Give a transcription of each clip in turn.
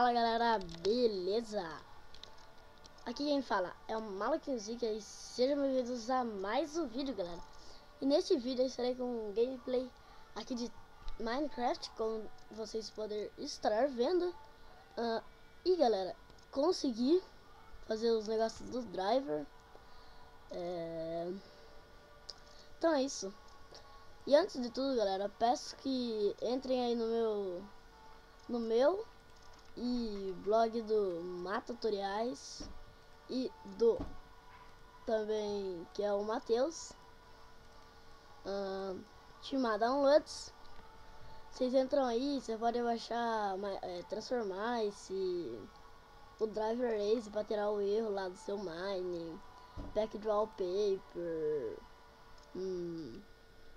Fala galera, beleza? Aqui quem fala é o Malaquinzica e sejam bem-vindos a mais um vídeo, galera. E neste vídeo eu estarei com um gameplay aqui de Minecraft, como vocês podem estar vendo. E galera, consegui fazer os negócios do driver. Então é isso. E antes de tudo, galera, peço que entrem aí no meu e blog do Matutoriais e do também, que é o Matheus, Timar Downloads. Vocês entram aí, você pode baixar, transformar o driver Ace para tirar o erro lá do seu mine, pack de wallpaper,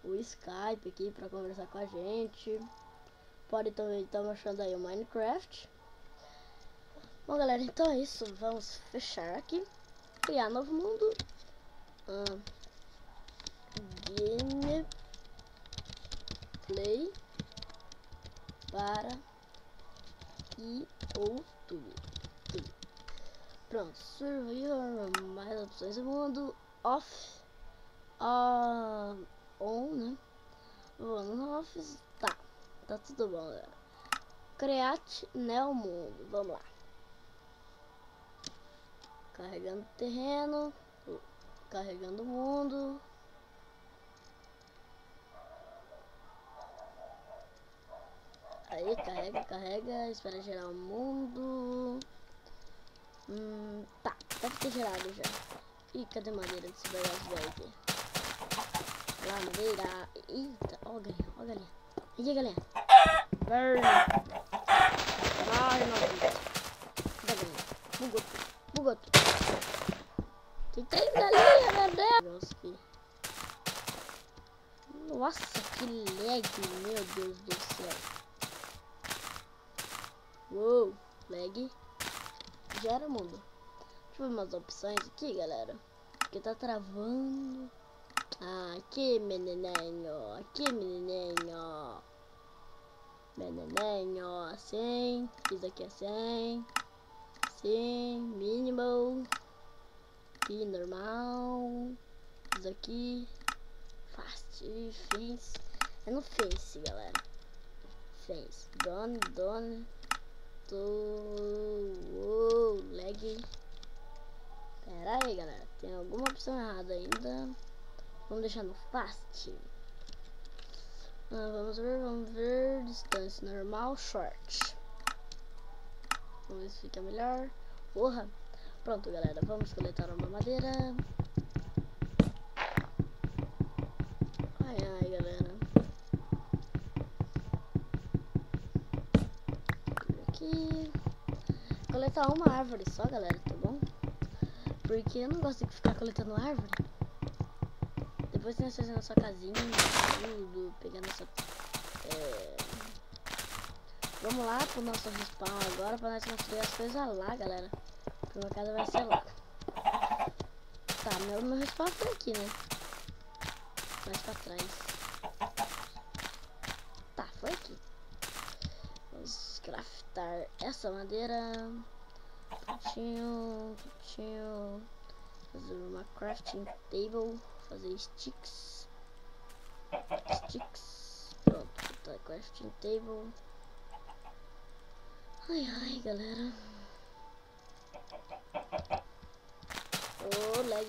o Skype aqui para conversar com a gente. Pode também estar baixando aí o Minecraft. Bom galera, então é isso, vamos fechar aqui, criar novo mundo, gameplay para YouTube. Pronto, survival, mais opções do mundo, off, on, né? No off, tá tudo bom, galera. Create Neo Mundo, vamos lá. Carregando terreno, carregando o mundo. Aí carrega, espera gerar o mundo. Tá, deve ter gerado já. Ih, cadê madeira desse bagaço velho aqui? Lá, madeira. Eita, ó galinha. Aqui, galinha. Burn. Morre, novinha. Cadê a galinha? Bugou tudo. Tem 3 galinhas, meu Deus. Nossa, que lag, meu Deus do céu. Uou, lag. Gera o mundo. Deixa eu ver umas opções aqui, galera. Porque tá travando. Aqui, menininho. Menininho, assim. Isso aqui é 100. Sim, minimal. Aqui, normal. Isso aqui. Fast, fence. É no fence, galera. Fence. Done. Lag. Pera aí, galera. Tem alguma opção errada ainda. Vamos deixar no fast. Vamos ver. Distância normal, short. Vamos ver se fica melhor. Porra. Pronto, galera. Vamos coletar uma madeira. Ai, galera. Aqui. Coletar uma árvore só, galera, tá bom? Porque eu não gosto de ficar coletando árvore. Depois tem que fazer na sua casinha, tudo, pegar nossa... Vamos lá pro nosso respawn agora, pra nós construir as coisas lá, galera. Porque minha casa vai ser lá. Tá, meu respawn foi aqui, né? Mais pra trás. Tá, foi aqui. Vamos craftar essa madeira. Prontinho. Fazer uma crafting table. Fazer sticks. Pronto, tá, crafting table. Ai, galera. Oh, lag.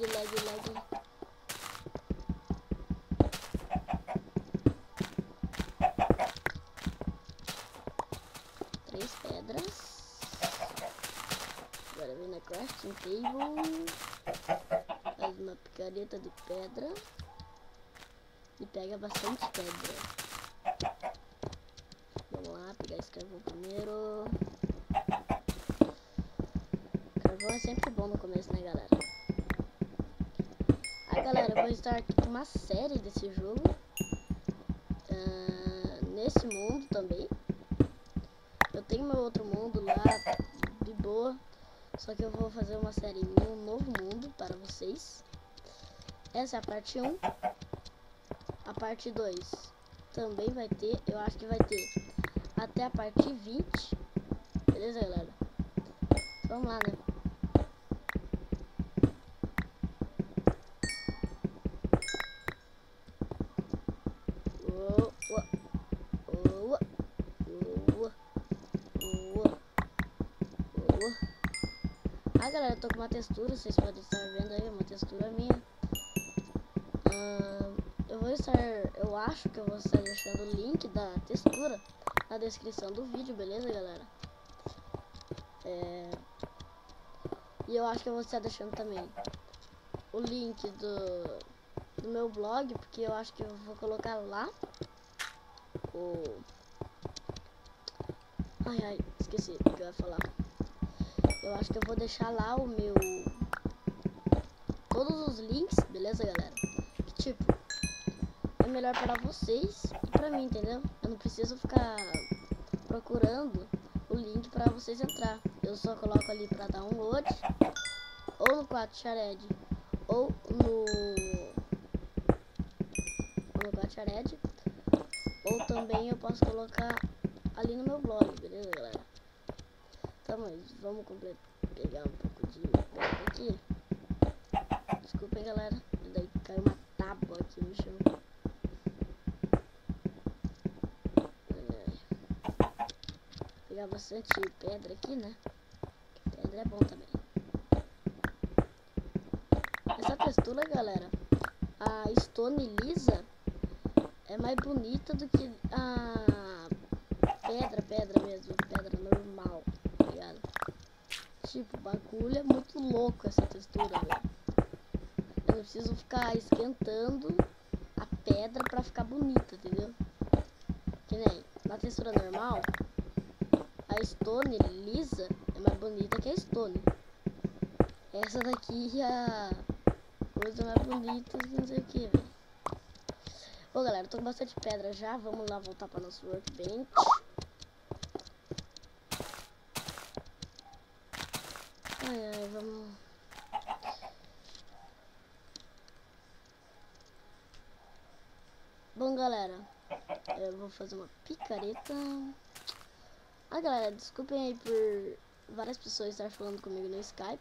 3 pedras. Agora vem na crafting table. Faz uma picareta de pedra. E pega bastante pedra. Vamos lá, pegar esse carvão primeiro. Carvão é sempre bom no começo, né, galera? Aí, galera, eu vou estar aqui com uma série desse jogo. Nesse mundo também. Eu tenho meu outro mundo lá, de boa. Só que eu vou fazer uma série em um novo mundo para vocês. Essa é a parte 1. A parte 2 também vai ter. Eu acho que vai ter até a parte 20. Beleza, galera? Vamos lá, né? Ah, galera, eu tô com uma textura, vocês podem estar vendo aí, uma textura minha. Eu acho que eu vou estar deixando o link da textura na descrição do vídeo, beleza, galera? E eu acho que eu vou estar deixando também o link do meu blog, porque eu acho que eu vou colocar lá Ai, esqueci o que eu ia falar. Eu acho que eu vou deixar lá todos os links, beleza, galera? Que tipo, é melhor para vocês e pra mim, entendeu? Eu não preciso ficar procurando o link para vocês entrar. Eu só coloco ali para download, ou no 4Shared, ou no 4Shared, ou também eu posso colocar ali no meu blog, beleza, galera? Tá, mas vamos pegar um pouco de pedra aqui. Desculpem, galera. E daí caiu uma tábua aqui no chão. Pegar bastante pedra aqui, né? Pedra é bom também. Essa textura, galera, a Stone lisa é mais bonita do que a pedra mesmo, pedra normal, tá ligado? Tipo, o bagulho é muito louco essa textura, velho. Eu não preciso ficar esquentando a pedra pra ficar bonita, entendeu? Que nem na textura normal, a Stone lisa é mais bonita que a Stone. Essa daqui é a coisa mais bonita que não sei o que, velho. Ô, galera, eu tô com bastante pedra já. Vamos lá voltar para nosso workbench. Ai, vamos. Bom, galera, eu vou fazer uma picareta. Ah, galera, desculpem aí por várias pessoas estar falando comigo no Skype.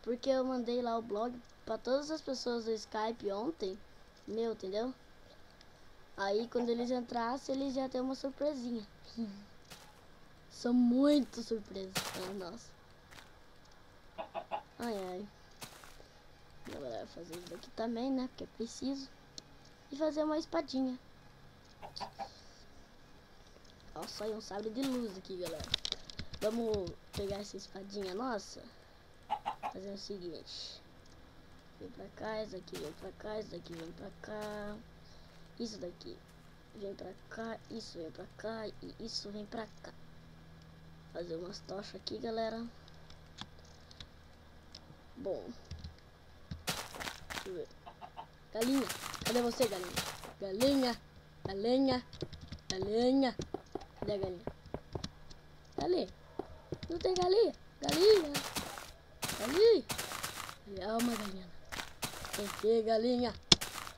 Porque eu mandei lá o blog pra todas as pessoas do Skype ontem, entendeu? Aí quando eles entrassem, eles iam ter uma surpresinha. São muito surpresas para nós. Ai. Agora fazer isso daqui também, né? Porque é preciso. E fazer uma espadinha. Ó, saiu um sabre de luz aqui, galera. Vamos pegar essa espadinha nossa. Fazer o seguinte. Vem pra cá, isso daqui vem pra cá, isso daqui vem pra cá. Isso daqui vem pra cá, isso vem pra cá e isso vem pra cá. Fazer umas tochas aqui, galera. Bom. Deixa eu ver. Galinha, cadê você, galinha? Galinha, galinha, galinha. Cadê a galinha? Galinha. Não tem galinha. Galinha. Galinha. É uma galinha. Tem que galinha.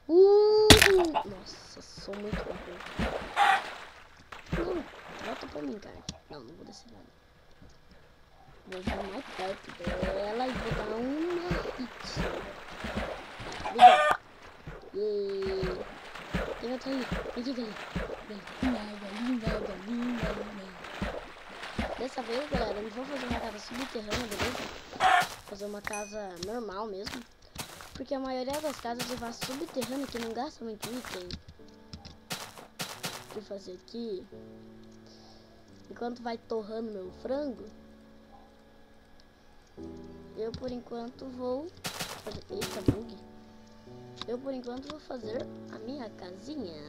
Nossa, sou muito bom. Não, volta pra mim, cara. Não vou descer nada. Vou vir mais perto dela e vou dar uma hit. Legal. Tem outra ali. Vem aqui, galinha. Dessa vez, galera, eu não vou fazer uma casa subterrânea, beleza? Vou fazer uma casa normal mesmo. Porque a maioria das casas eu faço subterrânea, que não gasta muito item. Vou fazer aqui. Enquanto vai torrando meu frango, eu por enquanto vou fazer... Eita, bug. Eu por enquanto vou fazer a minha casinha.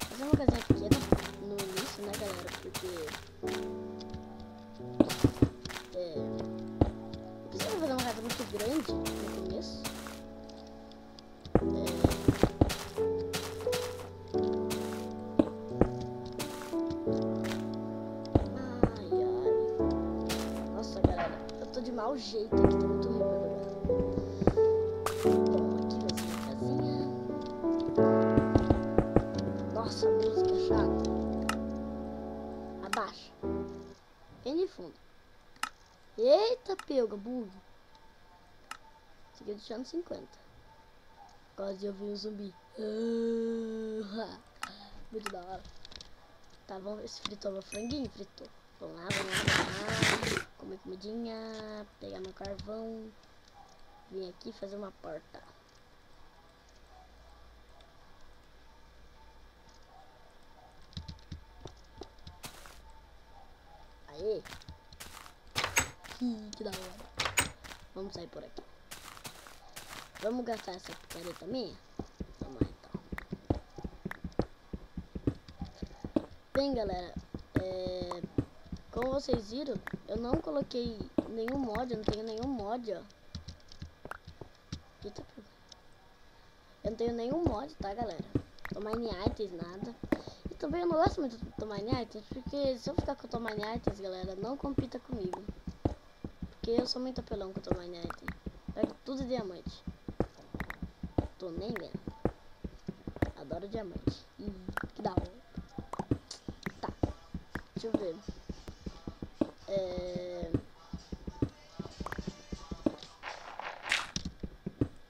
Fazer uma casinha pequena no início, né, galera? Porque não precisa fazer uma casa muito grande no começo. Nossa, galera, eu tô de mau jeito aqui, tá muito horrível. Bom, aqui vai ser a casinha. Nossa, a música é chata. Abaixa. Bem de fundo. Eita, pega, bug. Esse aqui é do chão 50. Quase eu vi um zumbi. Muito da hora. Tá, vamos ver se fritou meu franguinho. Fritou. Vamos lá, vamos lá. Comer comidinha. Pegar meu carvão. Vim aqui fazer uma porta. Aê. Que da hora. Vamos sair por aqui. Vamos gastar essa picareta minha? Vamos lá então. Bem, galera, como vocês viram, eu não coloquei nenhum mod, eu não tenho nenhum mod, ó. Eita, eu não tenho nenhum mod, tá, galera? Tomine items, nada. E também eu não gosto muito de Tomine items, porque se eu ficar com Tomine items, galera, não compita comigo. Porque eu sou muito apelão com Tomine item. Pego tudo diamante. Tô nem vendo. Adoro diamante. Que da hora. Tá. Deixa eu ver.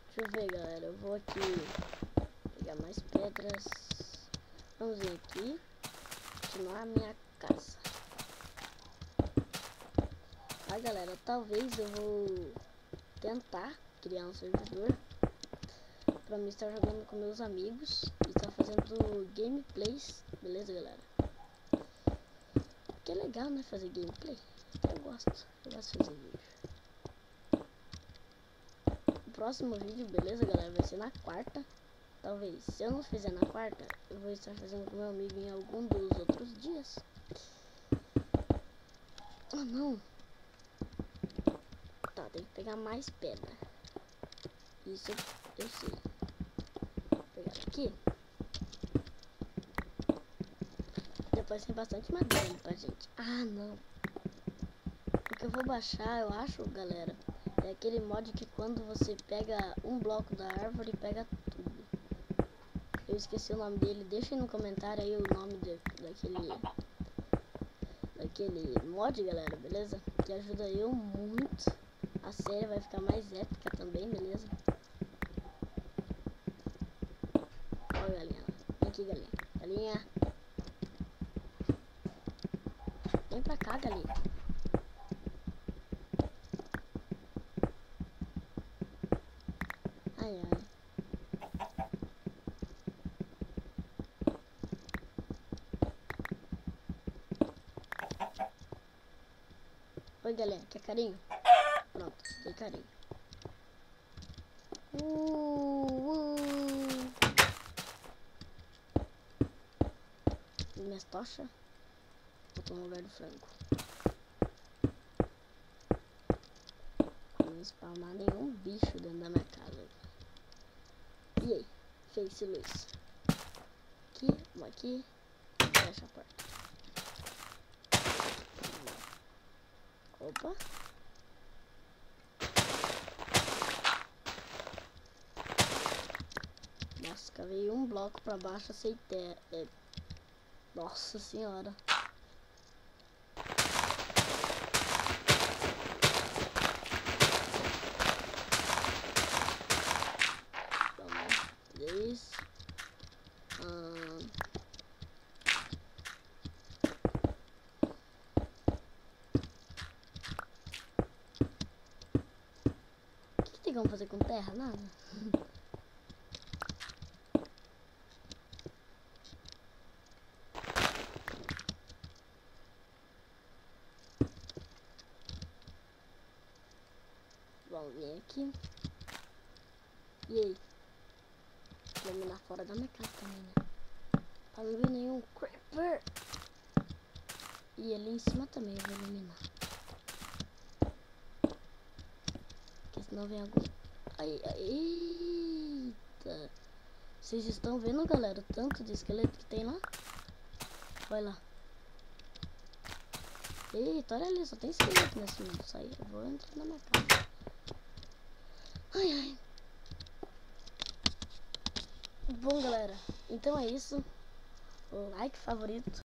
Deixa eu ver, galera. Eu vou aqui pegar mais pedras. Vamos vir aqui. Continuar a minha casa. Tá, galera? Talvez eu vou tentar criar um servidor pra mim estar jogando com meus amigos e estar fazendo gameplays. Beleza, galera? Que é legal, né? Fazer gameplay. Eu gosto de fazer vídeo. O próximo vídeo, beleza, galera, vai ser na quarta. Talvez, se eu não fizer na quarta, eu vou estar fazendo com meu amigo em algum dos outros dias. Ah, não. Tá, tem que pegar mais pedra. Isso eu sei. Vou pegar aqui. Depois tem bastante madeira pra gente. Ah, não. O que eu vou baixar, eu acho, galera, é aquele mod que quando você pega um bloco da árvore, pega tudo. Eu esqueci o nome dele. Deixem no comentário aí o nome daquele mod, galera, beleza? Que ajuda eu muito. A série vai ficar mais épica também, beleza? Ó, galinha. Vem aqui, galinha. Galinha. Vem pra cá, galinha. Ai, ai. Oi, galinha. Quer carinho? Pronto, dei carinho. Minhas tochas. Botou no lugar do frango. Não spawnar nenhum bicho dentro da minha casa. E aí? Face luz. Aqui, vamos aqui. Fecha a porta. Opa. Nossa, cavei um bloco pra baixo, aceitei. Nossa senhora. Vamos. 10. O que tem como fazer com terra? Nada. Vamos vir aqui. E aí? Vou eliminar fora da minha casa também, né? Pra não ver nenhum creeper. E ali em cima também eu vou eliminar. Porque senão vem algum... Ai, eita! Vocês estão vendo, galera, o tanto de esqueleto que tem lá? Olha lá. Eita, olha ali, só tem esqueleto nesse mundo. Sai, eu vou entrar na minha casa. Ai, ai. Bom, galera, então é isso. Like, favorito.